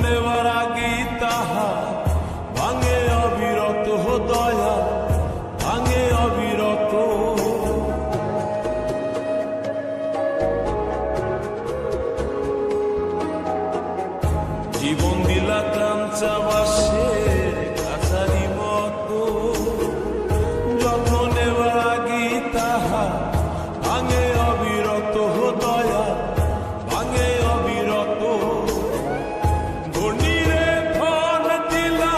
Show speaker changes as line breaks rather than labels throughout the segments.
নেওয়ার আগে তাহা ভাঙে অবিরত দয়া, ভাঙে অবিরত। জীবন দিলা কাঞ্চা বাসের কাছারি মতো, যত্ন নেওয়ার আগে তাহা ভাঙে অবিরত দয়া, ভাঙে অবিরত। ধনীরে ধন দিলা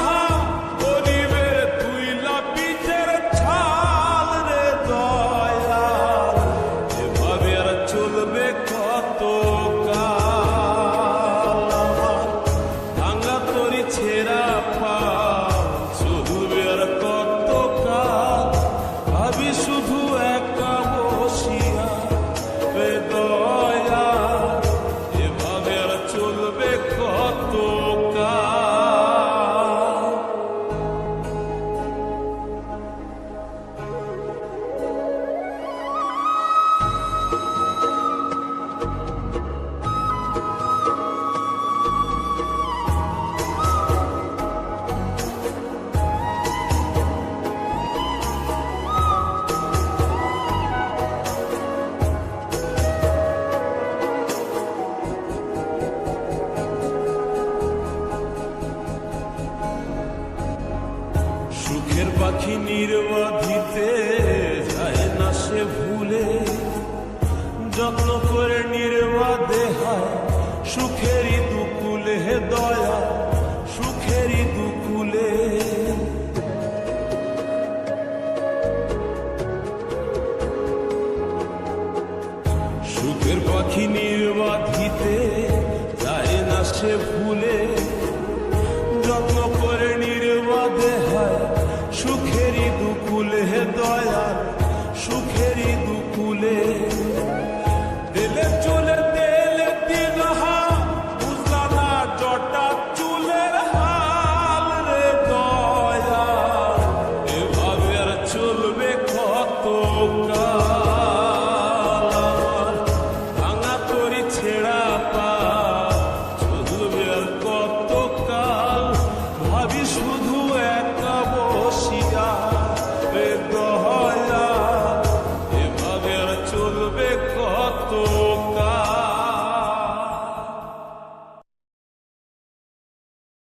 গরিবের তুইলা পিঠের ছাল রে দয়াল, এভাবে আর চলবে কত কাল? আমার ভাঙা তরি ছেঁড়া পাল চলবে আর কত কাল? ভাবি শুধু একা বসিয়া রে দয়াল, এভাবে আর চলবে কত কাল? সুখের পাখি নির্বাধিতে যায় না সে ভুলে, যত্ন করে নির্বাধে হয় সুখেরই দুকুলে দয়া, সুখেরই দুকুলে। সুখের পাখি নির্বাধিতে যায় না সে ভুলে, যত্ন